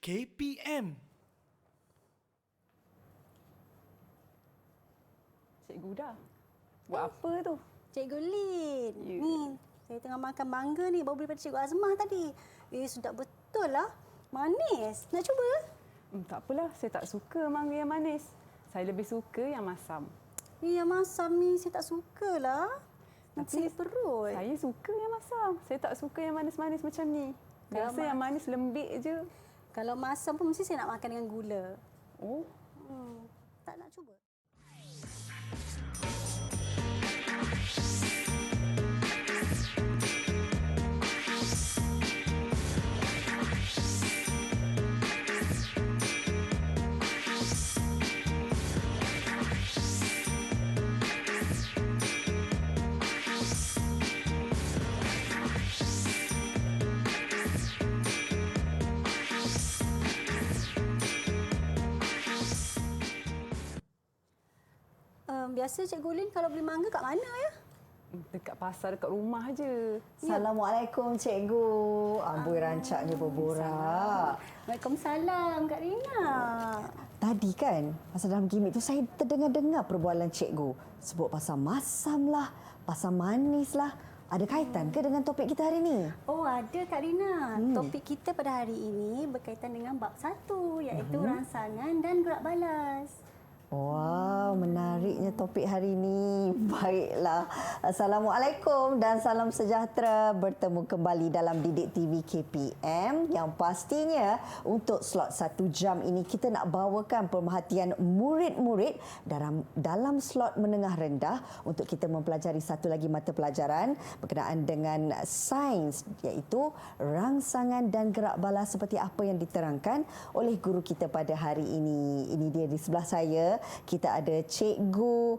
KPM. Cikgu dah. Buat apa tu? Cikgu Lin. Ya. Ni, saya tengah makan mangga ni baru daripada Cikgu Azmah tadi. Sedap betul lah. Manis. Nak cuba? Tak apalah, saya tak suka mangga yang manis. Saya lebih suka yang masam. Yang masam ni saya tak sukalah. Nanti Tapi sakit perut. Saya suka yang masam. Saya tak suka yang manis-manis macam ni. Kalau Biasa yang manis lembik je. Kalau masam pun mesti saya nak makan dengan gula. Oh, Tak nak cuba? Biasa Cikgu Lin kalau beli mangga kat mana ya? dekat pasar dekat rumah je. Assalamualaikum Cikgu. Amboi rancaknya berborak. Waalaikumsalam Kak Rina. Tadi kan, pasal dalam gimik tu saya terdengar-dengar perbualan Cikgu. Sebut pasal masam lah, pasal manis lah. Ada kaitan ke dengan topik kita hari ini? Oh ada Kak Rina. Topik kita pada hari ini berkaitan dengan bab 1 iaitu rangsangan dan gerak balas. Wow, menariknya topik hari ini. Baiklah. Assalamualaikum dan salam sejahtera. Bertemu kembali dalam Didik TV KPM yang pastinya untuk slot 1 jam ini kita nak bawakan pemerhatian murid-murid dalam slot menengah rendah untuk kita mempelajari satu lagi mata pelajaran berkenaan dengan sains iaitu rangsangan dan gerak balas seperti apa yang diterangkan oleh guru kita pada hari ini. Ini dia di sebelah saya. Kita ada Cikgu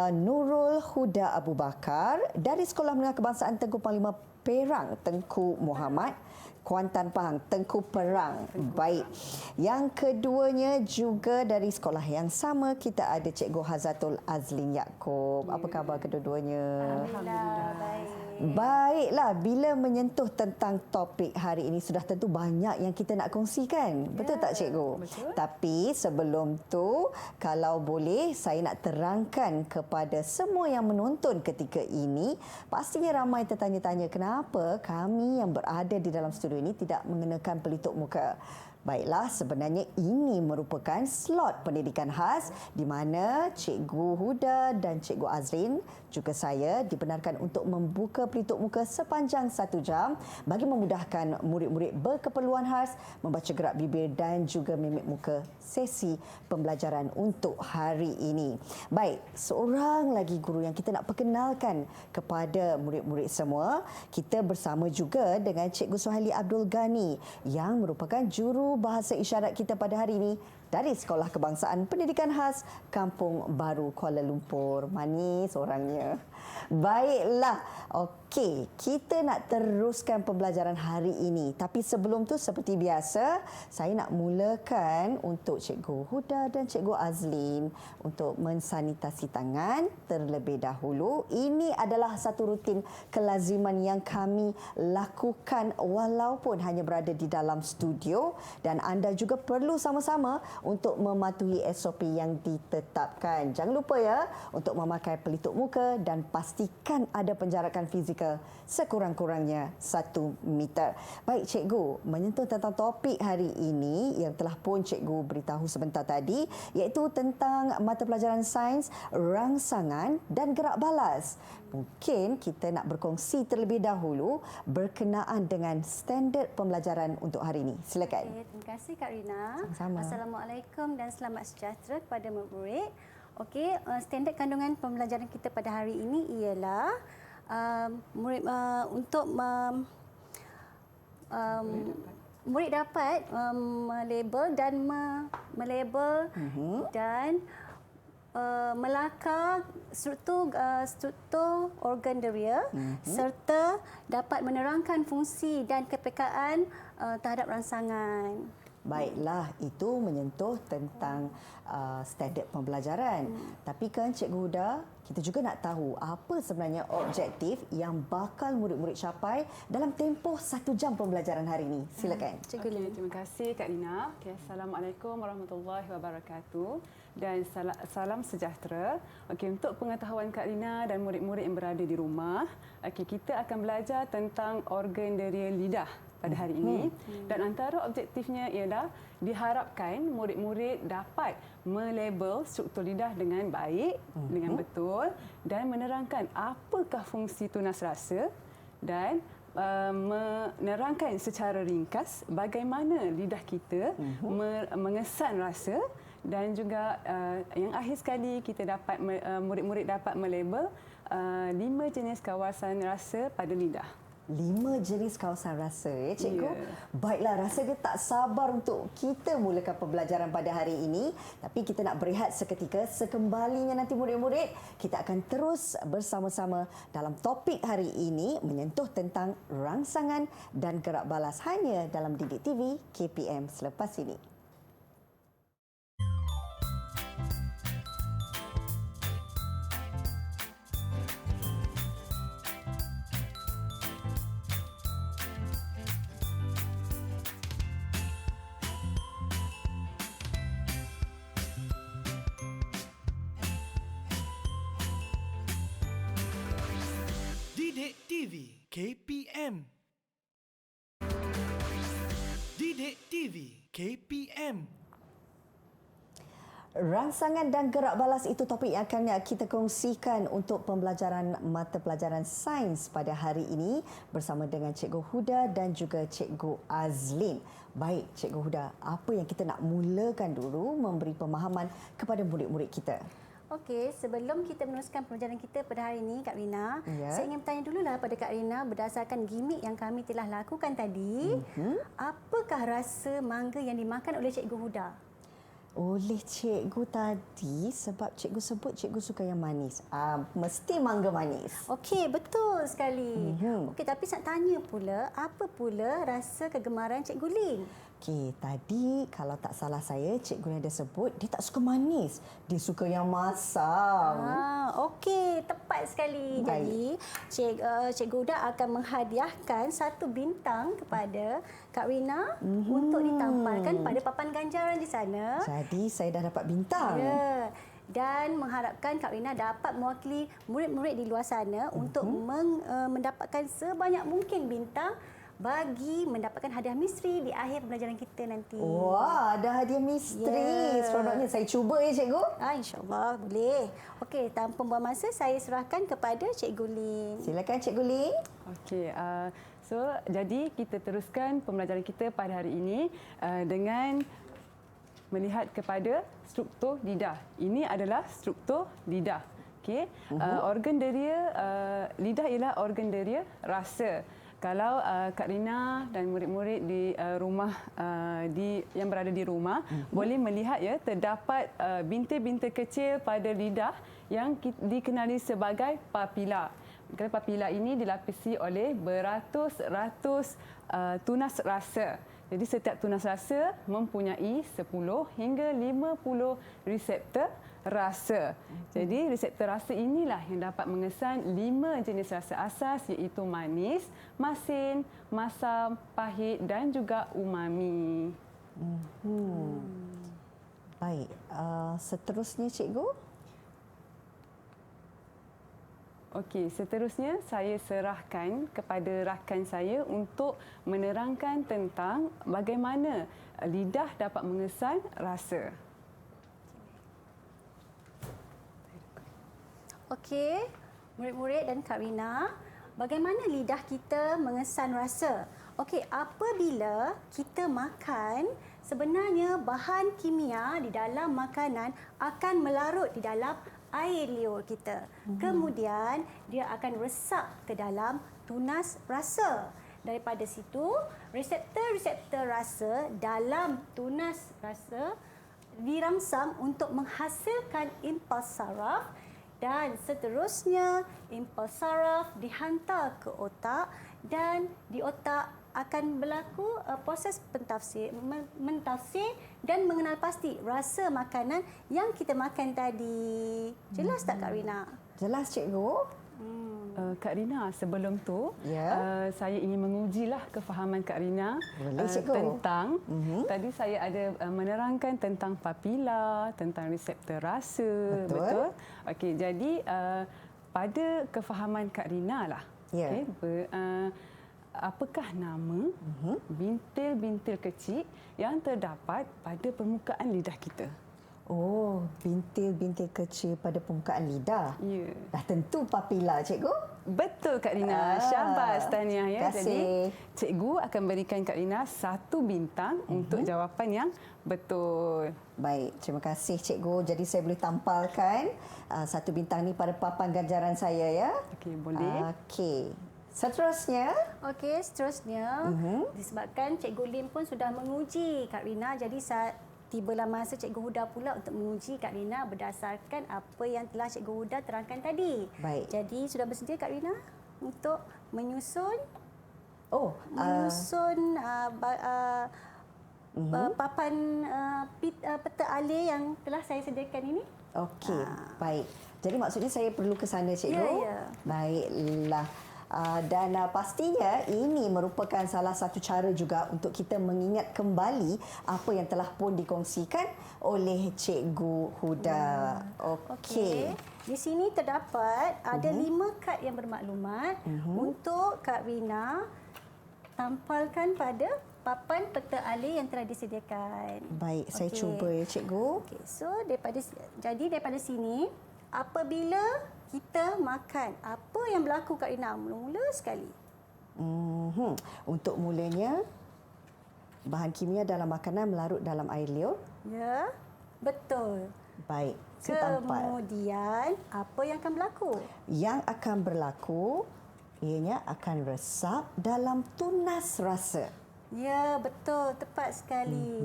Nurul Huda Abu Bakar dari Sekolah Menengah Kebangsaan Tengku Panglima Perang Tengku Muhammad, Kuantan Pahang, Tengku Perang. Baik. Yang keduanya juga dari sekolah yang sama, kita ada Cikgu Hazatul Azlin Yaakob. Apa khabar kedua-duanya? Alhamdulillah baik. Baiklah, bila menyentuh tentang topik hari ini sudah tentu banyak yang kita nak kongsikan. Betul tak Cikgu? betul. Tapi sebelum tu, kalau boleh saya nak terangkan kepada semua yang menonton ketika ini, pastinya ramai tertanya-tanya kenapa kami yang berada di dalam studio ini tidak mengenakan pelitup muka. Baiklah, sebenarnya ini merupakan slot pendidikan khas di mana Cikgu Huda dan Cikgu Azlin juga saya dibenarkan untuk membuka pelitup muka sepanjang 1 jam bagi memudahkan murid-murid berkeperluan khas membaca gerak bibir dan juga mimik muka sesi pembelajaran untuk hari ini. Baik, seorang lagi guru yang kita nak perkenalkan kepada murid-murid semua. Kita bersama juga dengan Cikgu Suhaili Abdul Ghani yang merupakan juru bahasa isyarat kita pada hari ini dari Sekolah Kebangsaan Pendidikan Khas Kampung Baru, Kuala Lumpur. Manis orangnya. Baiklah. Okey, kita nak teruskan pembelajaran hari ini. Tapi sebelum tu seperti biasa, saya nak mulakan untuk Cikgu Huda dan Cikgu Azlin untuk mensanitasi tangan terlebih dahulu. Ini adalah satu rutin kelaziman yang kami lakukan walaupun hanya berada di dalam studio dan anda juga perlu sama-sama untuk mematuhi SOP yang ditetapkan. Jangan lupa ya untuk memakai pelitup muka dan pastikan ada penjarakan fizikal sekurang-kurangnya 1 meter. Baik Cikgu, menyentuh tentang topik hari ini yang telah pun Cikgu beritahu sebentar tadi iaitu tentang mata pelajaran sains, rangsangan dan gerak balas. Mungkin kita nak berkongsi terlebih dahulu berkenaan dengan standard pembelajaran untuk hari ini. Silakan. Okay, terima kasih Kak Rina. Sama-sama. Assalamualaikum dan selamat sejahtera kepada murid-murid. Okey, standard kandungan pembelajaran kita pada hari ini ialah murid dapat melabel dan melabel dan melakar struktur organ deria serta dapat menerangkan fungsi dan kepekaan terhadap rangsangan. Baiklah, itu menyentuh tentang standard pembelajaran. Tapi kan Cikgu Huda, kita juga nak tahu apa sebenarnya objektif yang bakal murid-murid capai dalam tempoh 1 jam pembelajaran hari ini. Silakan. Cikgu Lin. Terima kasih Kak Lina. Assalamualaikum warahmatullahi wabarakatuh dan salam sejahtera. Untuk pengetahuan Kak Lina dan murid-murid yang berada di rumah, kita akan belajar tentang organ deria lidah pada hari ini, dan antara objektifnya ialah diharapkan murid-murid dapat melabel struktur lidah dengan baik, dengan betul, dan menerangkan apakah fungsi tunas rasa dan menerangkan secara ringkas bagaimana lidah kita mengesan rasa, dan juga yang akhir sekali kita dapat murid-murid dapat melabel 5 jenis kawasan rasa pada lidah. 5 jenis kawasan rasa, ya Cikgu? Ya. Baiklah, rasanya tak sabar untuk kita mulakan pembelajaran pada hari ini. Tapi kita nak berehat seketika. Sekembalinya nanti murid-murid, kita akan terus bersama-sama dalam topik hari ini menyentuh tentang rangsangan dan gerak balas hanya dalam Didik TV KPM selepas ini. Didik TV KPM. Didik TV KPM. Rangsangan dan gerak balas itu topik yang akan kita kongsikan untuk pembelajaran mata pelajaran sains pada hari ini bersama dengan Cikgu Huda dan juga Cikgu Azlin. Baik, Cikgu Huda, apa yang kita nak mulakan dulu memberi pemahaman kepada murid-murid kita? Okey, sebelum kita meneruskan pembelajaran kita pada hari ini, Kak Rina, Ya. saya ingin bertanya dululah pada Kak Rina berdasarkan gimik yang kami telah lakukan tadi, apakah rasa mangga yang dimakan oleh Cikgu Huda? Oleh cikgu tadi, sebab cikgu sebut cikgu suka yang manis. Mesti mangga manis. Okey, betul sekali. Okey, tapi saya tanya pula, apa pula rasa kegemaran Cikgu Lin? Okey, tadi kalau tak salah saya, cikgu ada sebut dia tak suka manis. Dia suka yang masam. Okey, tepat sekali. Baik. Jadi, Cikgu Huda akan menghadiahkan 1 bintang kepada Kak Rina untuk ditampalkan pada papan ganjaran di sana. Jadi saya dah dapat bintang. Ya. Dan mengharapkan Kak Rina dapat mewakili murid-murid di luar sana untuk mendapatkan sebanyak mungkin bintang bagi mendapatkan hadiah misteri di akhir pembelajaran kita nanti. Wah, ada hadiah misteri. Ya. Seronoknya. Saya cuba ya, cikgu. InsyaAllah boleh. Okey, tanpa buang masa saya serahkan kepada Cikgu Lin. Silakan Cikgu Lin. Okey, jadi kita teruskan pembelajaran kita pada hari ini dengan melihat kepada struktur lidah. Ini adalah struktur lidah. Okey, organ deria lidah ialah organ deria rasa. Kalau Kak Rina dan murid-murid di rumah yang berada di rumah boleh melihat, ya, terdapat bintik-bintik kecil pada lidah yang dikenali sebagai papila. Papila ini dilapisi oleh beratus-ratus tunas rasa. Jadi setiap tunas rasa mempunyai 10 hingga 50 reseptor rasa. Jadi reseptor rasa inilah yang dapat mengesan 5 jenis rasa asas, iaitu manis, masin, masam, pahit dan juga umami. Baik, seterusnya cikgu. Okey, seterusnya saya serahkan kepada rakan saya untuk menerangkan tentang bagaimana lidah dapat mengesan rasa. Okey, murid-murid dan Kak Rina, bagaimana lidah kita mengesan rasa? Okey, apabila kita makan, sebenarnya bahan kimia di dalam makanan akan melarut di dalam air liur kita. Kemudian dia akan resap ke dalam tunas rasa. Daripada situ, reseptor-reseptor rasa dalam tunas rasa dirangsang untuk menghasilkan impuls saraf, dan seterusnya impuls saraf dihantar ke otak, dan di otak akan berlaku proses mentafsir dan mengenal pasti rasa makanan yang kita makan tadi. Jelas tak Kak Rina? Jelas cikgu? Kak Rina, sebelum tu saya ingin mengujilah kefahaman Kak Rina Boleh, cikgu. tentang tadi saya ada menerangkan tentang papila, tentang reseptor rasa, Betul. Okey, jadi pada kefahaman Kak Rina lah. Ya. Okey, apakah nama bintil-bintil kecil yang terdapat pada permukaan lidah kita? Oh, bintil-bintil kecil pada permukaan lidah. Ya. Dah tentu papila, cikgu. Betul Kak Rina. Syabas tahniah ya. Terima kasih. Jadi cikgu akan berikan Kak Rina 1 bintang untuk jawapan yang betul. Baik, terima kasih cikgu. Jadi saya boleh tampalkan 1 bintang ni pada papan ganjaran saya ya. Okey, boleh. Okey. Seterusnya, Okey, seterusnya disebabkan Cikgu Lim pun sudah menguji Kak Rina, jadi tibalah masa Cikgu Huda pula untuk menguji Kak Rina berdasarkan apa yang telah Cikgu Huda terangkan tadi. Baik. Jadi sudah bersedia Kak Rina untuk menyusun papan peta alih yang telah saya sediakan ini? okey, baik. Jadi maksudnya saya perlu ke sana cikgu? Ya. Baiklah. Dan pastinya ini merupakan salah satu cara juga untuk kita mengingat kembali apa yang telah pun dikongsikan oleh Cikgu Huda. Okey. Di sini terdapat ada 5 kad yang bermaklumat untuk Kak Rina tampalkan pada papan peta alih yang telah disediakan. Baik, saya Okey. cuba ya cikgu. Okey, so daripada sini apabila kita makan, apa yang berlaku Kak Rina? Mula-mula sekali. Untuk mulanya, bahan kimia dalam makanan melarut dalam air liur. Ya, betul. Baik, saya tampal. Kemudian, apa yang akan berlaku? Yang akan berlaku, ianya akan resap dalam tunas rasa. Ya, betul. Tepat sekali.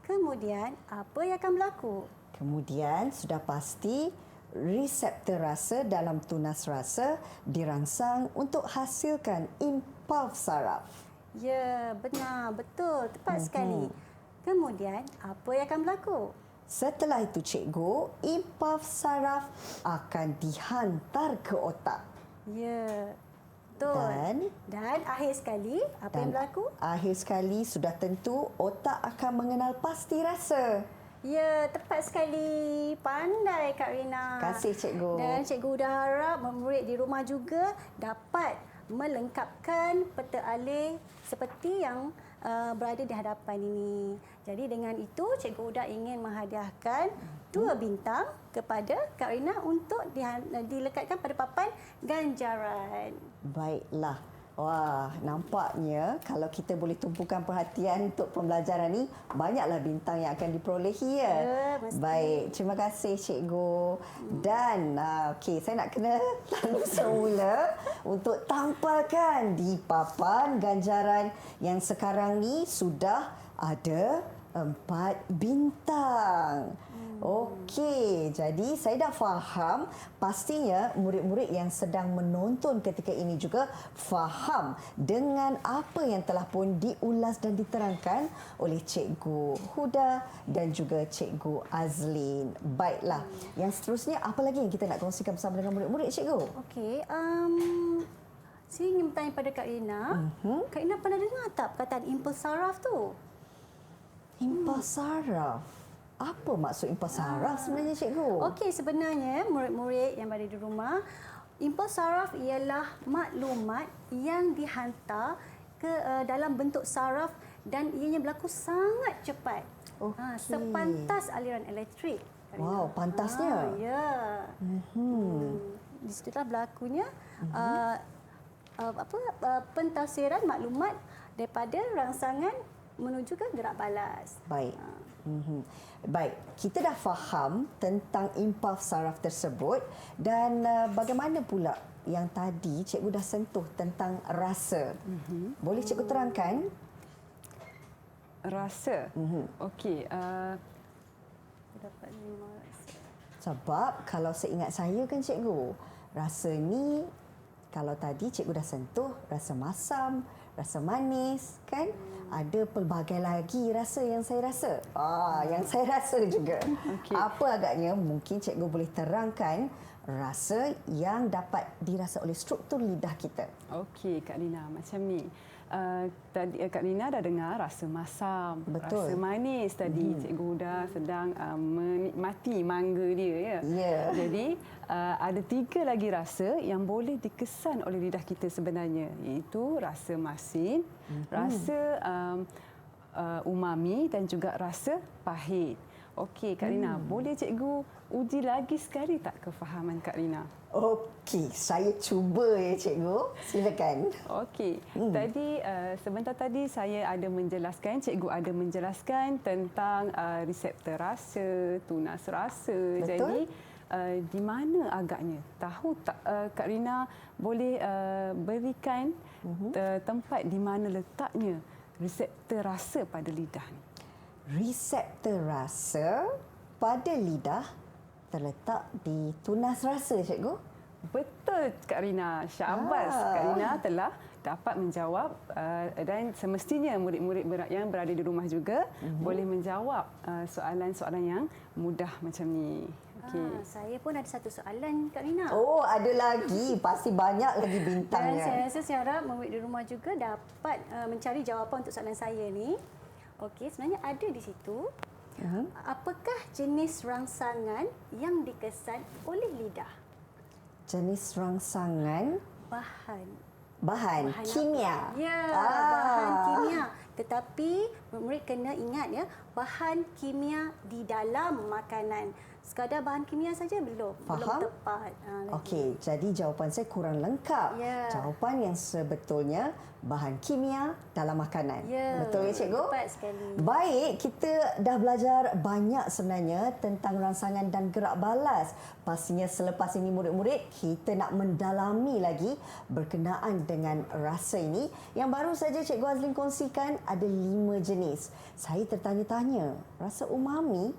Kemudian, apa yang akan berlaku? Kemudian, sudah pasti reseptor rasa dalam tunas rasa dirangsang untuk hasilkan impuls saraf. Ya, benar. Betul. Tepat sekali. Kemudian, apa yang akan berlaku? Setelah itu cikgu, impuls saraf akan dihantar ke otak. Ya, betul. Dan akhir sekali, apa yang berlaku? Akhir sekali sudah tentu otak akan mengenal pasti rasa. Ya, tepat sekali. Pandai Kak Rina. Terima kasih cikgu. Dan cikgu dah harap murid di rumah juga dapat melengkapkan peta alih seperti yang berada di hadapan ini. Jadi dengan itu Cikgu Huda ingin menghadiahkan 2 bintang kepada Kak Rina untuk dilekatkan pada papan ganjaran. Baiklah. Wah, nampaknya kalau kita boleh tumpukan perhatian untuk pembelajaran ni, banyaklah bintang yang akan diperolehi ya. Mesti. Baik, terima kasih cikgu. Dan okey, saya nak kena lalu semula untuk tampalkan di papan ganjaran yang sekarang ni sudah ada 4 bintang. Okey, jadi saya dah faham, pastinya murid-murid yang sedang menonton ketika ini juga faham dengan apa yang telah pun diulas dan diterangkan oleh Cikgu Huda dan juga Cikgu Azlin. Baiklah, yang seterusnya apa lagi yang kita nak kongsikan bersama dengan murid-murid cikgu? Okey, saya ingin bertanya pada Kak Rina. Kak Rina pernah dengar tak perkataan impuls saraf tu? Impuls saraf. Apa maksud impuls saraf sebenarnya cikgu? Okey, sebenarnya murid-murid yang berada di rumah, impuls saraf ialah maklumat yang dihantar ke dalam bentuk saraf dan ianya berlaku sangat cepat. Sepantas aliran elektrik. Wow, pantasnya. Ya. Di situlah berlakunya pentafsiran maklumat daripada rangsangan menuju ke gerak balas. Baik. Baik, kita dah faham tentang impuls saraf tersebut dan bagaimana pula yang tadi cikgu dah sentuh tentang rasa. Boleh cikgu terangkan? Rasa. Okey, Dapat 5 rasa. Sebab kalau seingat saya kan cikgu, rasa ni Kalau tadi cikgu dah sentuh rasa masam, rasa manis, kan? Ada pelbagai lagi rasa yang saya rasa. Yang saya rasa juga. Okey. Apa agaknya mungkin cikgu boleh terangkan rasa yang dapat dirasa oleh struktur lidah kita. Okey, Kak Lina, macam ni. Tadi Kak Lina dah dengar rasa masam, Betul. rasa manis tadi. Cikgu dah sedang menikmati mangga dia, ya. Ya. Jadi ada 3 lagi rasa yang boleh dikesan oleh lidah kita sebenarnya, iaitu rasa masin, rasa umami dan juga rasa pahit. Okey, Kak Lina, boleh cikgu uji lagi sekali tak kefahaman Kak Lina? Okey, saya cuba ya cikgu. Silakan. Okey. Tadi sebentar tadi saya ada menjelaskan, cikgu ada menjelaskan tentang reseptor rasa, tunas rasa. Betul. Jadi di mana agaknya? Tahu tak Kak Rina boleh berikan tempat di mana letaknya reseptor rasa pada lidah ni? Reseptor rasa pada lidah terletak di tunas rasa, cikgu. Betul, Kak Rina. Syabas. Kak Rina telah dapat menjawab dan semestinya murid-murid yang berada di rumah juga boleh menjawab soalan-soalan yang mudah macam ni. Okey. Saya pun ada satu soalan, Kak Rina. Oh, ada lagi. Pasti banyak lagi Dan bintangnya. saya rasa saya harap murid di rumah juga dapat mencari jawapan untuk soalan saya ni. Okey, sebenarnya ada di situ. Apakah jenis rangsangan yang dikesan oleh lidah? Jenis rangsangan Bahan bahan kimia. apa? Ya, bahan kimia. Tetapi murid kena ingat ya, bahan kimia di dalam makanan. Sekadar bahan kimia saja belum Faham? tepat. Lagi. Okey, jadi jawapan saya kurang lengkap. Ya. Jawapan yang sebetulnya bahan kimia dalam makanan. Ya, Betul ya, cikgu? tepat sekali. Baik, kita dah belajar banyak sebenarnya tentang rangsangan dan gerak balas. Pastinya selepas ini murid-murid, kita nak mendalami lagi berkenaan dengan rasa ini. Yang baru saja Cikgu Azlin kongsikan ada 5 jenis. Saya tertanya-tanya, rasa umami?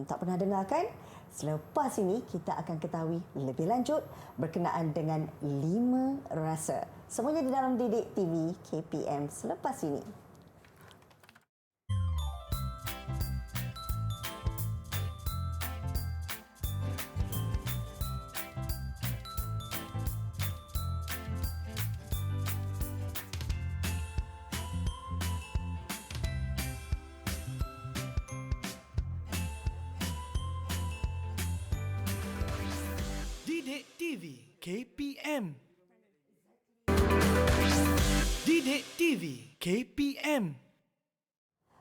Tak pernah dengar kan? Selepas ini kita akan ketahui lebih lanjut berkenaan dengan 5 rasa. Semuanya di dalam Didik TV KPM selepas ini. Didik TV KPM. Didik TV KPM.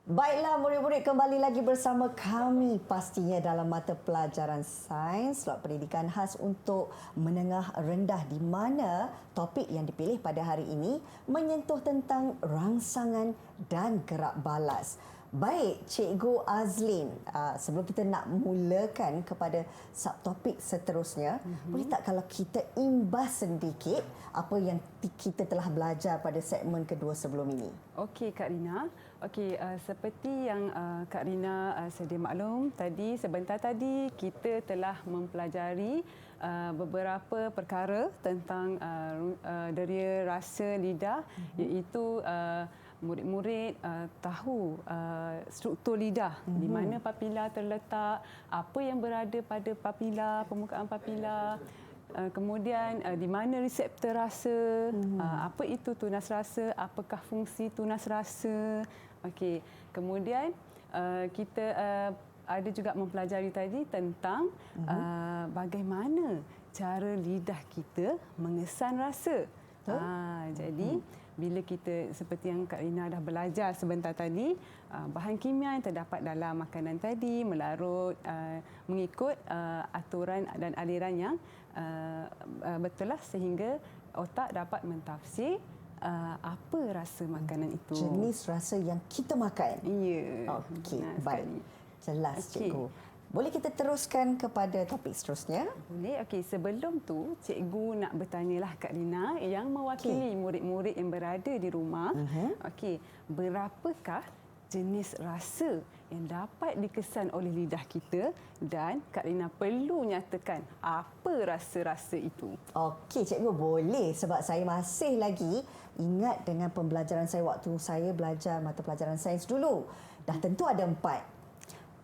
Baiklah murid-murid, kembali lagi bersama kami pastinya dalam mata pelajaran sains slot pendidikan khas untuk menengah rendah, di mana topik yang dipilih pada hari ini menyentuh tentang rangsangan dan gerak balas. Baik, Cikgu Azlin, sebelum kita nak mulakan kepada subtopik seterusnya, boleh tak kalau kita imbas sedikit apa yang kita telah belajar pada segmen kedua sebelum ini? Okey, Kak Rina. Okey, seperti yang Kak Rina sedia maklum tadi, sebentar tadi kita telah mempelajari beberapa perkara tentang deria rasa lidah, iaitu murid-murid tahu struktur lidah, di mana papila terletak, apa yang berada pada papila, permukaan papila, kemudian di mana reseptor rasa, apa itu tunas rasa, apakah fungsi tunas rasa. Okey, kemudian kita ada juga mempelajari tadi tentang bagaimana cara lidah kita mengesan rasa. Jadi bila kita, seperti yang Kak Rina dah belajar sebentar tadi, bahan kimia yang terdapat dalam makanan tadi melarut mengikut aturan dan aliran yang betul lah, sehingga otak dapat mentafsir apa rasa makanan itu. Jenis rasa yang kita makan. Ya. Okey, benar baik. sekali. Jelas, Okey. Cikgu. Boleh kita teruskan kepada topik seterusnya? Boleh. Okey, sebelum tu cikgu nak bertanyalah Kak Rina yang mewakili murid-murid yang berada di rumah. Okey, berapakah jenis rasa yang dapat dikesan oleh lidah kita dan Kak Rina perlu nyatakan apa rasa-rasa itu. Okey, cikgu boleh sebab saya masih lagi ingat dengan pembelajaran saya waktu saya belajar mata pelajaran sains dulu. Dah tentu ada 4.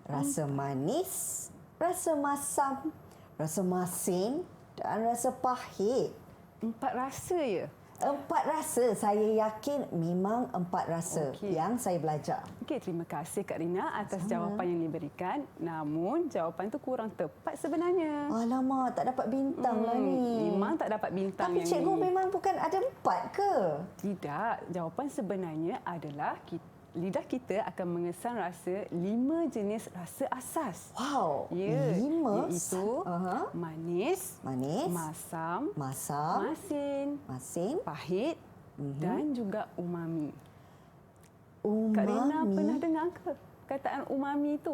Rasa manis, rasa masam, rasa masin dan rasa pahit. 4 rasa ya? 4 rasa, saya yakin memang 4 rasa yang saya belajar. Okey, terima kasih Kak Rina atas jawapan yang diberikan. Namun jawapan tu kurang tepat sebenarnya. Alamak, tak dapat bintang lah ni. Memang tak dapat bintang Tapi yang cikgu ni. memang bukan ada 4 ke? Tidak, jawapan sebenarnya adalah lidah kita akan mengesan rasa 5 jenis rasa asas. Wow, Ya, 5? iaitu manis, Manis, masam, masam, masin, masin, pahit dan juga umami. umami. Kak Rina pernah dengar ke perkataan umami itu?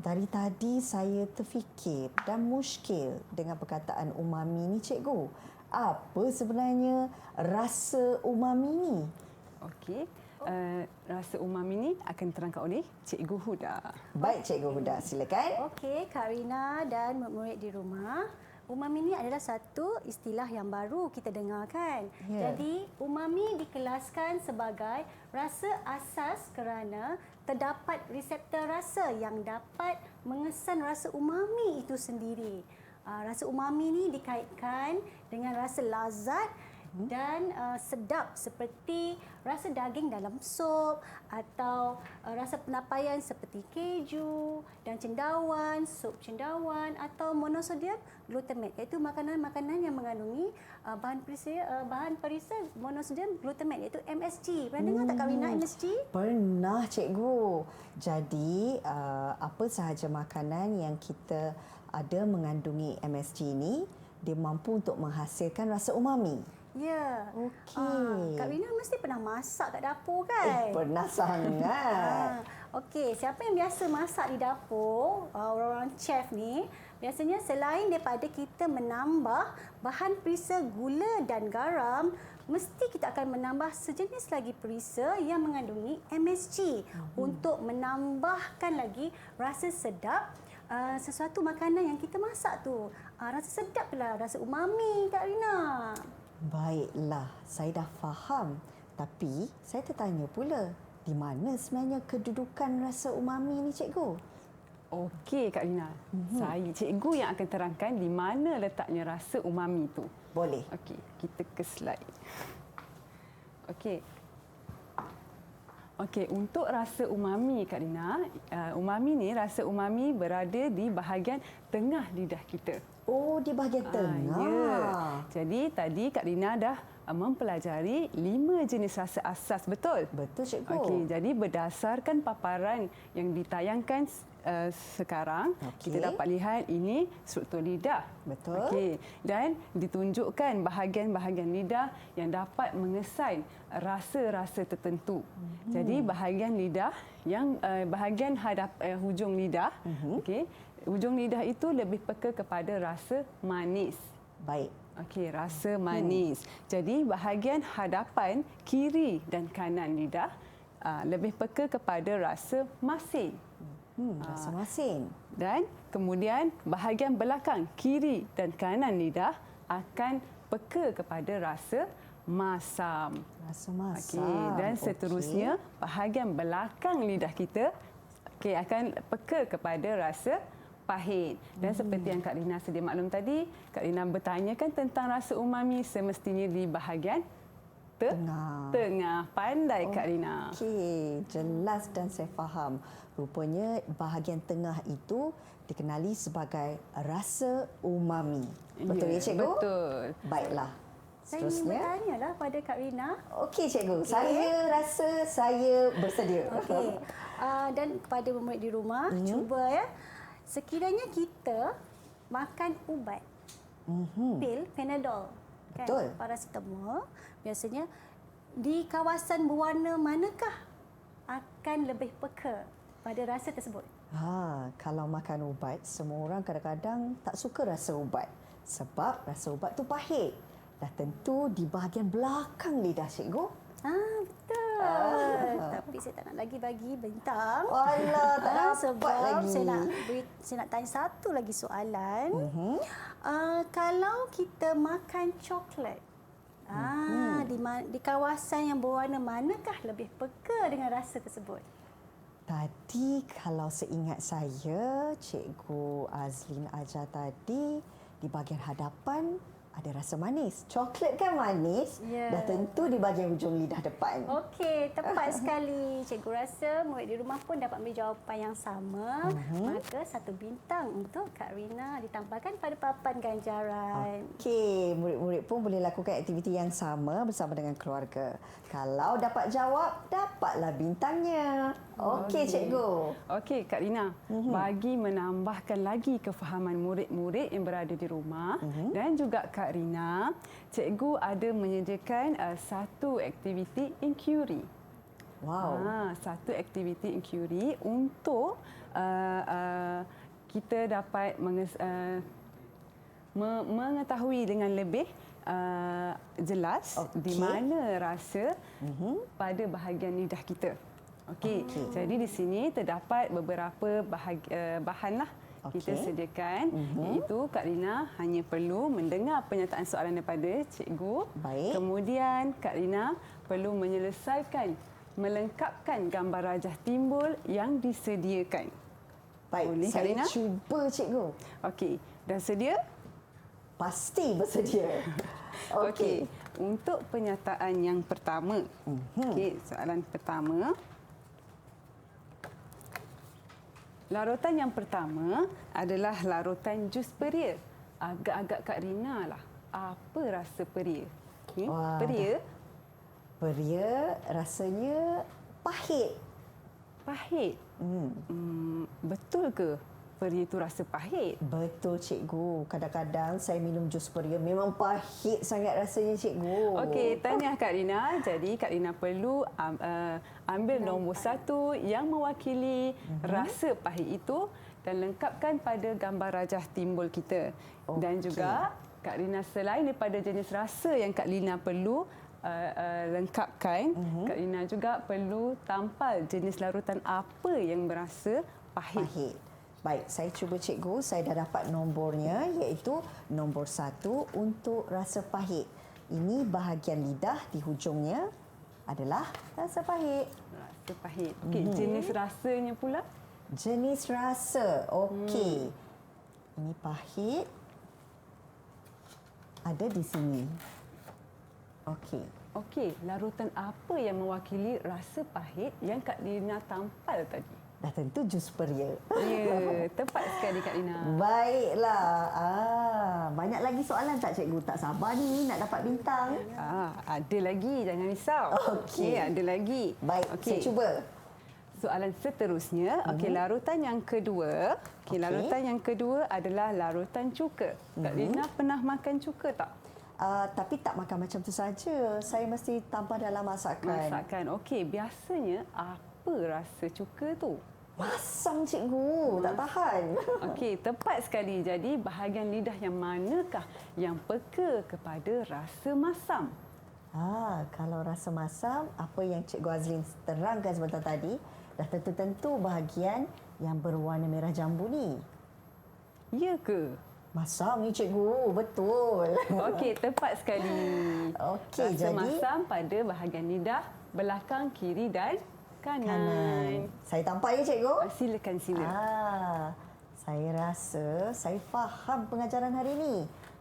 Dari tadi saya terfikir dan muskil dengan perkataan umami ni cikgu. Apa sebenarnya rasa umami ni? Okey. Rasa umami ni akan diterangkan oleh Cikgu Huda. Baik Cikgu Huda, silakan. Okey, Kak Rina dan murid-murid di rumah. Umami ini adalah satu istilah yang baru kita dengar kan. Ya. Jadi, umami dikelaskan sebagai rasa asas kerana terdapat reseptor rasa yang dapat mengesan rasa umami itu sendiri. Rasa umami ini dikaitkan dengan rasa lazat dan sedap seperti rasa daging dalam sup atau rasa penapaian seperti keju dan cendawan, sup cendawan atau monosodium glutamate iaitu makanan-makanan yang mengandungi bahan perisa monosodium glutamate iaitu MSG. Pernah dengar tak Kak Rina MSG? Pernah cikgu. Jadi apa sahaja makanan yang kita ada mengandungi MSG ini, dia mampu untuk menghasilkan rasa umami. Ya. Okey. Kak Rina mesti pernah masak kat dapur kan? Pernah sangat. Okey, siapa yang biasa masak di dapur, orang-orang chef ni, biasanya selain daripada kita menambah bahan perisa gula dan garam, mesti kita akan menambah sejenis lagi perisa yang mengandungi MSG untuk menambahkan lagi rasa sedap sesuatu makanan yang kita masak tu. Rasa sedap lah, rasa umami Kak Rina. Baiklah, saya dah faham. Tapi saya tertanya pula, di mana sebenarnya kedudukan rasa umami ni cikgu? Okey Kak Rina. Saya cikgu yang akan terangkan di mana letaknya rasa umami itu. Boleh. Okey, kita ke slide. Okey. Okey, untuk rasa umami Kak Rina, umami ni rasa umami berada di bahagian tengah lidah kita. Oh, di bahagian tengah. Ya. Jadi tadi Kak Rina dah mempelajari 5 jenis rasa asas, betul? Betul cikgu. Okey, jadi berdasarkan paparan yang ditayangkan sekarang, kita dapat lihat ini struktur lidah. Betul. Okey, dan ditunjukkan bahagian-bahagian lidah yang dapat mengesan rasa-rasa tertentu. Jadi bahagian lidah yang bahagian hujung lidah, okey, hujung lidah itu lebih peka kepada rasa manis. Baik. Okey, rasa manis. Jadi bahagian hadapan kiri dan kanan lidah lebih peka kepada rasa masin. Rasa masin. Dan kemudian bahagian belakang kiri dan kanan lidah akan peka kepada rasa masam. Rasa masam. Okey, dan seterusnya bahagian belakang lidah kita akan peka kepada rasa pahit. Dan seperti yang Kak Rina sedia maklum tadi, Kak Rina bertanyakan tentang rasa umami semestinya di bahagian tengah. Pandai Kak Rina. Okey, jelas dan saya faham. Rupanya bahagian tengah itu dikenali sebagai rasa umami. Betul ya cikgu? Betul. Baiklah. Saya ingin Seterusnya. bertanya lah pada Kak Rina. Okey cikgu, saya rasa saya bersedia. Okey. Dan kepada murid di rumah, cuba ya. Sekiranya kita makan ubat, pil Panadol, kan? Betul. Paracetamol, biasanya di kawasan berwarna manakah akan lebih peka pada rasa tersebut? Kalau makan ubat, semua orang kadang-kadang tak suka rasa ubat. Sebab rasa ubat tu pahit. Dah tentu di bahagian belakang lidah cikgu. Betul. Tapi saya tak nak lagi bagi bintang. Alah, tak dapat Sebab lagi. saya nak tanya satu lagi soalan. Kalau kita makan coklat, di kawasan yang berwarna manakah lebih peka dengan rasa tersebut? Tadi kalau seingat saya, Cikgu Azlin ajar tadi, di bahagian hadapan ada rasa manis. Coklat kan manis, Ya. dah tentu di bahagian hujung lidah depan. Okey, tepat sekali. Cikgu rasa murid di rumah pun dapat ambil jawapan yang sama. Maka 1 bintang untuk Kak Rina ditambahkan pada papan ganjaran. Okey, murid-murid pun boleh lakukan aktiviti yang sama bersama dengan keluarga. Kalau dapat jawab, dapatlah bintangnya. Okey, Cikgu. Okey, Kak Rina. Bagi menambahkan lagi kefahaman murid-murid yang berada di rumah dan juga Kak Rina, cikgu ada menyediakan satu aktiviti inquiry. Wow. Satu aktiviti inquiry untuk kita dapat mengetahui dengan lebih jelas di mana rasa pada bahagian lidah kita. Okey, jadi di sini terdapat beberapa bahan lah kita sediakan, iaitu Kak Rina hanya perlu mendengar penyataan soalan daripada cikgu. Baik. Kemudian Kak Rina perlu menyelesaikan, melengkapkan gambar rajah timbul yang disediakan. Baik, Boleh, Kak saya Rina? cuba, Cikgu. Okey, dah sedia? Pasti bersedia. Okey, untuk penyataan yang pertama. Okey, soalan pertama. Larutan yang pertama adalah larutan jus peria. Agak-agak Kak Rina lah. Apa rasa peria? Okay. Wah, Peria, Peria rasanya pahit. pahit. Betul ke peria itu rasa pahit? Betul, Cikgu. Kadang-kadang saya minum jus peria memang pahit sangat rasanya, Cikgu. Okey, tahniah Kak Rina. Jadi Kak Rina perlu ambil nombor 1 yang mewakili rasa pahit itu dan lengkapkan pada gambar rajah timbul kita. Dan juga Kak Rina, selain daripada jenis rasa yang Kak Rina perlu lengkapkan, Kak Rina juga perlu tampal jenis larutan apa yang berasa pahit. Pahit. Baik, saya cuba, Cikgu. Saya dah dapat nombornya, iaitu nombor 1 untuk rasa pahit. Ini bahagian lidah di hujungnya adalah rasa pahit. Rasa pahit. Okey, jenis rasanya pula? Jenis rasa. Okey. Ini pahit. Ada di sini. Okey. Okey, larutan apa yang mewakili rasa pahit yang Kak Rina tampal tadi? Dah tentu jus peria. Ya, tepat sekali Kak Rina. Baiklah. Banyak lagi soalan tak, Cikgu? Tak sabar ni nak dapat bintang. Ada lagi, jangan risau. Okey. Ada lagi. Baik, saya cuba. Soalan seterusnya, larutan yang kedua. Larutan yang kedua adalah larutan cuka. Kak Rina pernah makan cuka tak? Tapi tak makan macam tu saja. Saya mesti tambah dalam masakan. Masakan. Okey, biasanya apa rasa cuka tu? Masam, Cikgu. Tak tahan. Okey, tepat sekali. Jadi bahagian lidah yang manakah yang peka kepada rasa masam? Kalau rasa masam, apa yang Cikgu Azlin terangkan sebentar tadi, dah tentu-tentu bahagian yang berwarna merah jambu ni. Ya ke? Masam ni, Cikgu. Betul. Okey, tepat sekali. Okey, Rasa jadi masam pada bahagian lidah belakang kiri dan kanan. Saya tampak ya, Cikgu? Silakan, sila. Saya rasa saya faham pengajaran hari ini.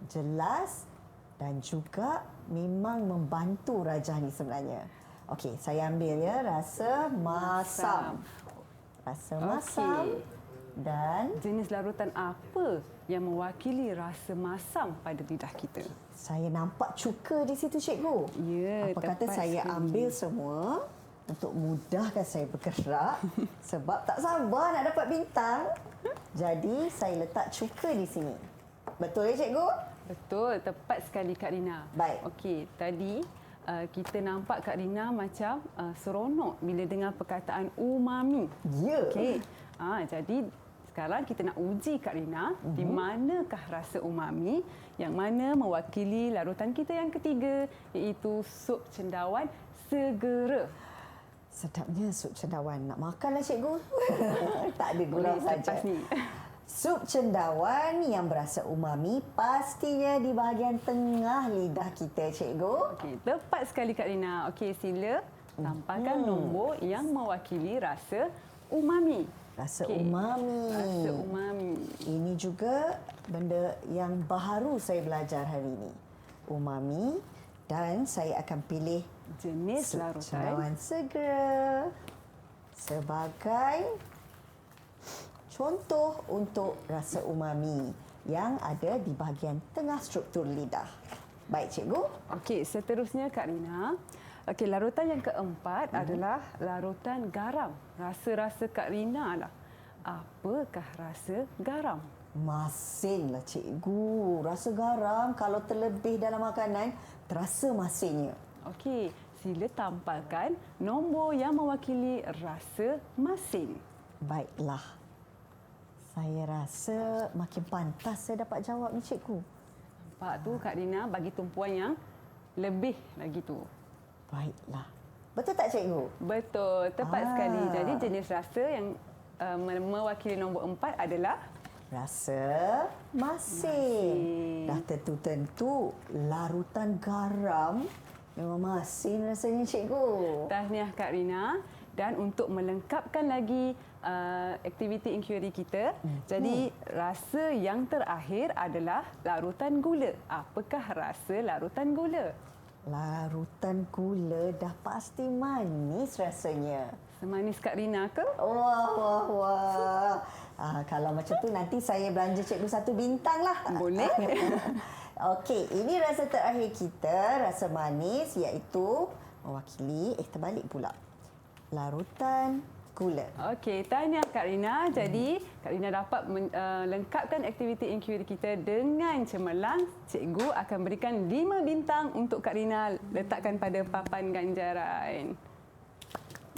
Jelas dan juga memang membantu rajah ni sebenarnya. Okey, saya ambil ya rasa masam. Rasa masam dan Jenis larutan apa yang mewakili rasa masam pada lidah kita? saya nampak cuka di situ, Cikgu. Ya, Apa kata tepat saya sekali. ambil semua untuk mudahkan saya bergerak sebab tak sabar nak dapat bintang. Jadi saya letak cuka di sini. Betul ya, Cikgu? Betul, tepat sekali Kak Rina. Baik. Okey, tadi kita nampak Kak Rina macam seronok bila dengar perkataan umami. Ya. Okey. Jadi sekarang kita nak uji Kak Rina di manakah rasa umami yang mana mewakili larutan kita yang ketiga, iaitu sup cendawan segera. Sedapnya sup cendawan. Nak makanlah cikgu. Tak ada Boleh gurau selepas saja. ni. Sup cendawan yang berasa umami pastinya di bahagian tengah lidah kita, cikgu. Okey, tepat sekali Kak Rina. Okey, sila tampalkan nombor yang mewakili rasa umami. Rasa Okey, umami. Rasa umami. Ini juga benda yang baru saya belajar hari ini. Umami, dan saya akan pilih Jenis sup larutan. cendawan segera sebagai contoh untuk rasa umami yang ada di bahagian tengah struktur lidah. Baik, cikgu. Okey, seterusnya Kak Rina. Okey, larutan yang keempat adalah larutan garam. Rasa-rasa Kak Rina lah. Apakah rasa garam? Masinlah, cikgu. Rasa garam kalau terlebih dalam makanan, terasa masinnya. Okey, sila tampalkan nombor yang mewakili rasa masin. Baiklah. Saya rasa makin pantas saya dapat jawab ni, cikgu. Nampak tu Kak Rina bagi tumpuan yang lebih lagi tu. Baiklah. Betul tak, cikgu? Betul, tepat sekali. Jadi jenis rasa yang mewakili nombor 4 adalah Rasa masin. Dah tentu-tentu larutan garam memang masin rasanya, cikgu. tahniah Kak Rina. Dan untuk melengkapkan lagi aktiviti inquiry kita, jadi rasa yang terakhir adalah larutan gula. Apakah rasa larutan gula? Larutan gula dah pasti manis rasanya. Semanis Kak Rina ke? Wah, wah, wah. Kalau macam tu nanti saya belanja cikgu 1 bintang lah. Boleh. Okey, ini rasa terakhir kita, rasa manis iaitu mewakili, terbalik pula. Larutan gula. Okey, tahniah Kak Rina. Jadi, Kak Rina dapat melengkapkan aktiviti inquiry kita dengan cemerlang. Cikgu akan berikan 5 bintang untuk Kak Rina letakkan pada papan ganjaran.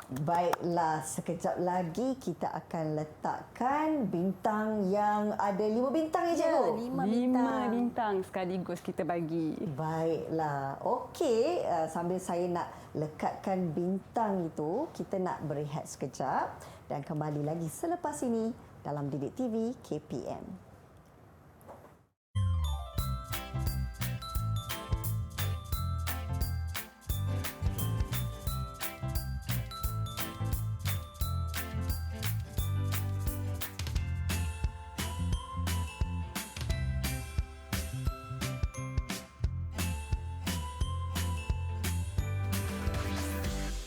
Baiklah, sekejap lagi kita akan letakkan bintang yang ada 5 bintang ya, cikgu? 5 bintang sekaligus kita bagi. Baiklah. Okey, sambil saya nak lekatkan bintang itu, kita nak berehat sekejap dan kembali lagi selepas ini dalam Didik TV KPM.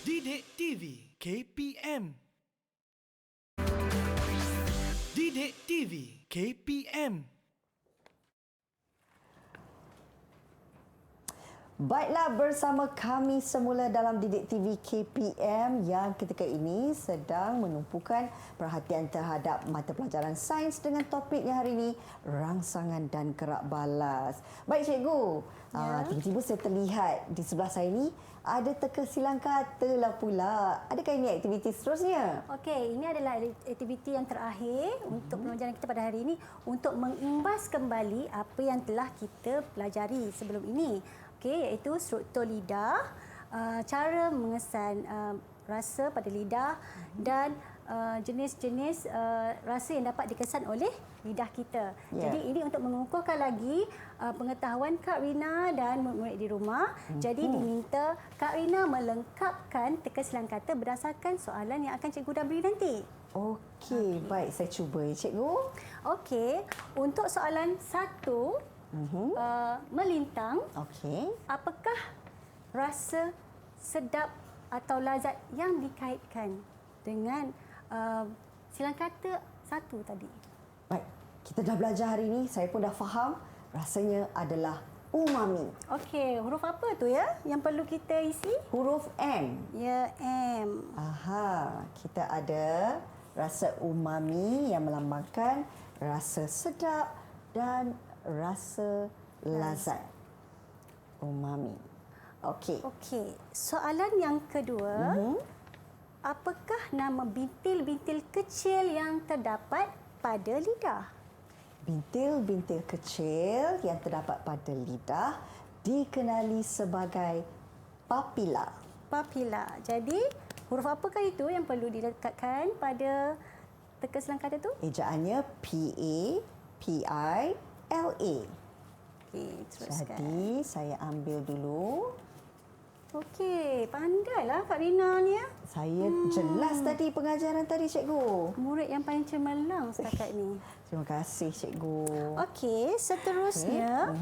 Didik TV KPM. Didik TV KPM. Baiklah, bersama kami semula dalam Didik TV KPM yang ketika ini sedang menumpukan perhatian terhadap mata pelajaran sains dengan topiknya hari ini, rangsangan dan gerak balas. Baik, cikgu. Tiba-tiba saya terlihat di sebelah saya ini ada teka silang kata lah pula. Adakah ini aktiviti seterusnya? Okey, ini adalah aktiviti yang terakhir untuk pembelajaran kita pada hari ini untuk mengimbas kembali apa yang telah kita pelajari sebelum ini. Okey, iaitu struktur lidah, cara mengesan rasa pada lidah dan jenis-jenis rasa yang dapat dikesan oleh lidah kita. Ya. Jadi ini untuk mengukuhkan lagi pengetahuan Kak Rina dan murid-murid di rumah. Jadi diminta Kak Rina melengkapkan teka silang kata berdasarkan soalan yang akan cikgu dah beri nanti. Okey, baik, saya cuba ya, cikgu. Okey, untuk soalan 1, melintang, Okey. apakah rasa sedap atau lazat yang dikaitkan dengan silang kata 1 tadi? Baik, kita dah belajar hari ini, saya pun dah faham rasanya adalah umami. Okey, huruf apa tu ya yang perlu kita isi? Huruf M. Ya, M. Aha, kita ada rasa umami yang melambangkan rasa sedap dan rasa lazat. Umami. Okey. Okey, soalan yang kedua, apakah nama bintil-bintil kecil yang terdapat pada lidah? Bintil-bintil kecil yang terdapat pada lidah dikenali sebagai papila. Papila. Jadi, Huruf apakah itu yang perlu dilekatkan pada teka selang kata tu? Ejaannya P-A-P-I-L-A. Okey, teruskan. Jadi, saya ambil dulu. Okey, pandailah Kak Rina ni ya. Saya jelas tadi pengajaran tadi, cikgu. Murid yang paling cemerlang setakat ni. Terima kasih, cikgu. Okey, seterusnya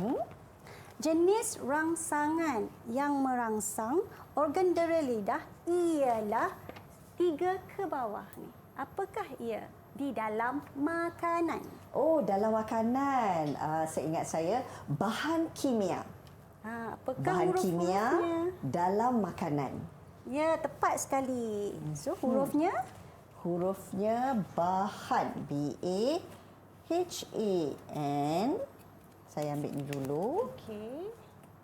jenis rangsangan yang merangsang organ dera lidah ialah 3 ke bawah ni. Apakah ia? Di dalam makanan. Oh, dalam makanan. Seingat saya, bahan kimia. Apakah Bahan huruf-hurufnya? kimia dalam makanan. Ya, tepat sekali. So, hurufnya? Hurufnya bahan. B-A-H-A-N. Saya ambil ni dulu. Okey.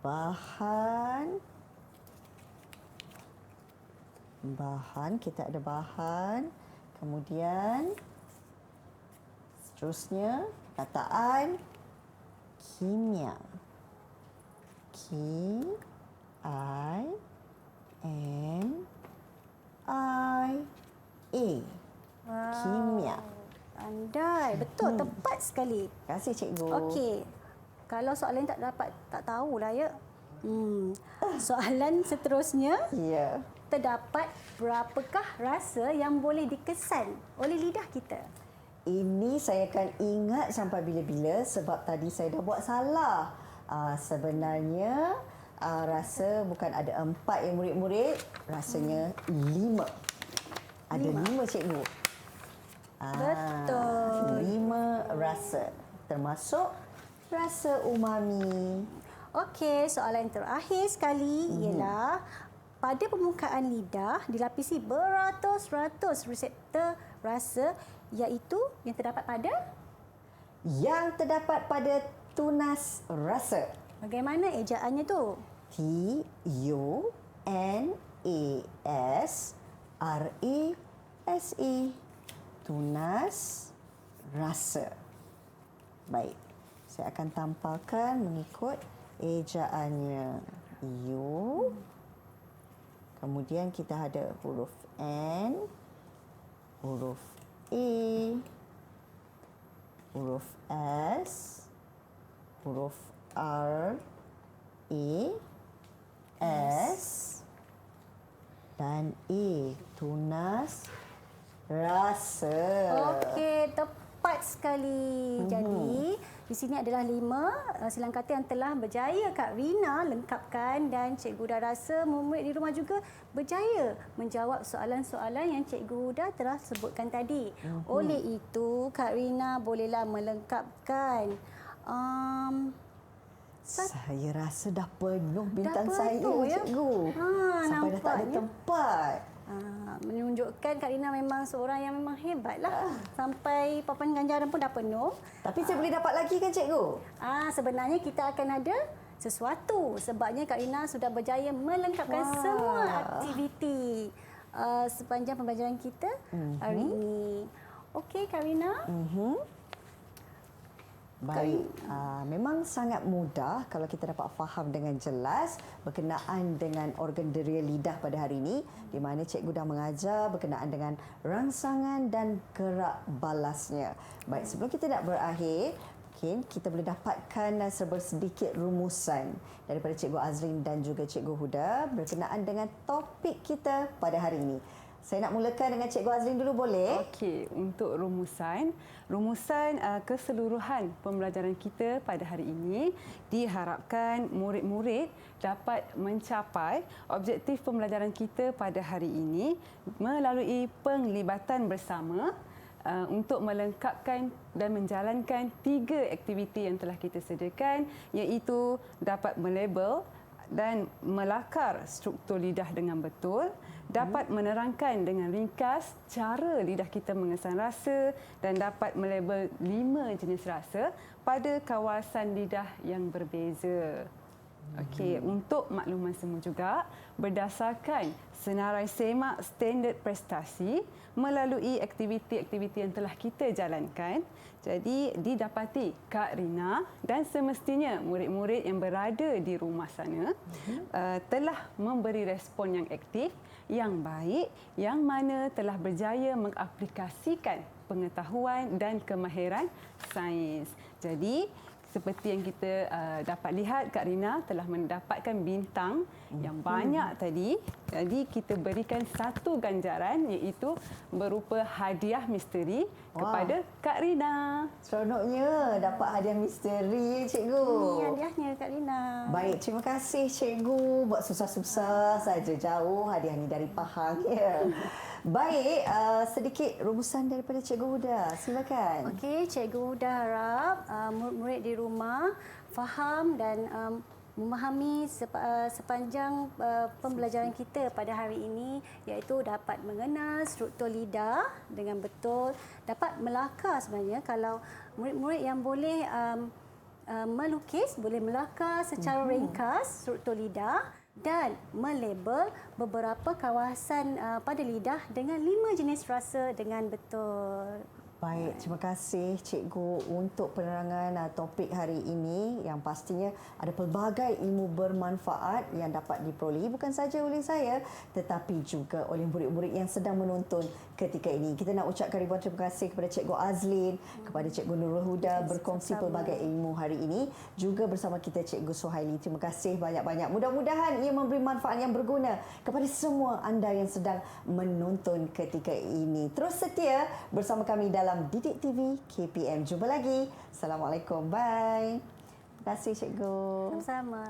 Bahan. Kita ada bahan. Kemudian, seterusnya, kataan kimia. K-I-M-I-A. Kimia. Pandai. Betul, tepat sekali. Terima kasih, cikgu. Okey. Kalau soalan tak tahulah ya. Soalan seterusnya, Ya. terdapat berapakah rasa yang boleh dikesan oleh lidah kita? Ini saya akan ingat sampai bila-bila sebab tadi saya dah buat salah. Sebenarnya rasa bukan ada 4 yang murid-murid, rasanya 5. Ada 5 cikgu. Betul. 5 rasa. Termasuk rasa umami. Okey, soalan terakhir sekali ialah pada permukaan lidah dilapisi beratus-ratus reseptor rasa iaitu yang terdapat pada Tunas rasa. bagaimana ejaannya tu? T-U-N-A-S-R-A-S-E. Tunas rasa. Baik. Saya akan tampalkan mengikut ejaannya. U. Kemudian kita ada huruf N, huruf E, huruf S, huruf R, E, S dan E. Tunas rasa. Okey, tepat sekali. Jadi, di sini adalah 5 silang kata yang telah berjaya Kak Rina lengkapkan dan Cikgu dah rasa murid di rumah juga berjaya menjawab soalan-soalan yang Cikgu Huda telah sebutkan tadi. Oleh itu, Kak Rina bolehlah melengkapkan. Saya rasa dah penuh bintang Dah saya, penuh, ya? cikgu. Sampai dah tak ada nampaknya. tempat. Menunjukkan Kak Rina memang seorang yang memang hebatlah. Sampai papan ganjaran pun dah penuh. Tapi saya boleh dapat lagi kan, cikgu? Sebenarnya kita akan ada sesuatu sebabnya Kak Rina sudah berjaya melengkapkan semua aktiviti sepanjang pembelajaran kita hari ini. Okey Kak Rina. Baik, memang sangat mudah kalau kita dapat faham dengan jelas berkenaan dengan organ dera lidah pada hari ini, di mana cikgu dah mengajar berkenaan dengan rangsangan dan gerak balasnya. Baik, sebelum kita nak berakhir, mungkin kita boleh dapatkan sedikit rumusan daripada Cikgu Azrin dan juga Cikgu Huda berkenaan dengan topik kita pada hari ini. Saya nak mulakan dengan Cikgu Azrin dulu, boleh? Okey, untuk rumusan keseluruhan pembelajaran kita pada hari ini diharapkan murid-murid dapat mencapai objektif pembelajaran kita pada hari ini melalui penglibatan bersama untuk melengkapkan dan menjalankan 3 aktiviti yang telah kita sediakan, iaitu dapat melabel dan melakar struktur lidah dengan betul, dapat menerangkan dengan ringkas cara lidah kita mengesan rasa dan dapat melabel 5 jenis rasa pada kawasan lidah yang berbeza. Okey, untuk makluman semua juga, berdasarkan senarai semak standard prestasi melalui aktiviti-aktiviti yang telah kita jalankan, jadi didapati Kak Rina dan semestinya murid-murid yang berada di rumah sana telah memberi respon yang aktif, yang baik, yang mana telah berjaya mengaplikasikan pengetahuan dan kemahiran sains. Jadi, seperti yang kita dapat lihat, Kak Rina telah mendapatkan bintang yang banyak tadi. Jadi kita berikan satu ganjaran iaitu berupa hadiah misteri kepada Kak Rina. Seronoknya dapat hadiah misteri, cikgu. Ini hadiahnya Kak Rina. Baik, terima kasih cikgu. Buat susah-susah saja jauh hadiah ni dari Pahang. Ya. Baik, sedikit rumusan daripada Cikgu Huda. Silakan. Okey, Cikgu Huda harap murid-murid di rumah faham dan memahami sepanjang pembelajaran kita pada hari ini, iaitu dapat mengenal struktur lidah dengan betul, dapat melakar sebenarnya kalau murid-murid yang boleh melukis, boleh melakar secara ringkas struktur lidah dan melabel beberapa kawasan pada lidah dengan 5 jenis rasa dengan betul. Baik, terima kasih cikgu untuk penerangan topik hari ini yang pastinya ada pelbagai ilmu bermanfaat yang dapat diperolehi bukan saja oleh saya tetapi juga oleh murid-murid yang sedang menonton ketika ini. Kita nak ucapkan ribuan terima kasih kepada Cikgu Azlin, kepada Cikgu Nurul Huda berkongsi pelbagai ilmu hari ini, juga bersama kita Cikgu Suhaili. Terima kasih banyak-banyak. Mudah-mudahan ia memberi manfaat yang berguna kepada semua anda yang sedang menonton ketika ini. Terus setia bersama kami dalam Didik TV KPM. Jumpa lagi. Assalamualaikum. Bye. Terima kasih cikgu. Sama-sama.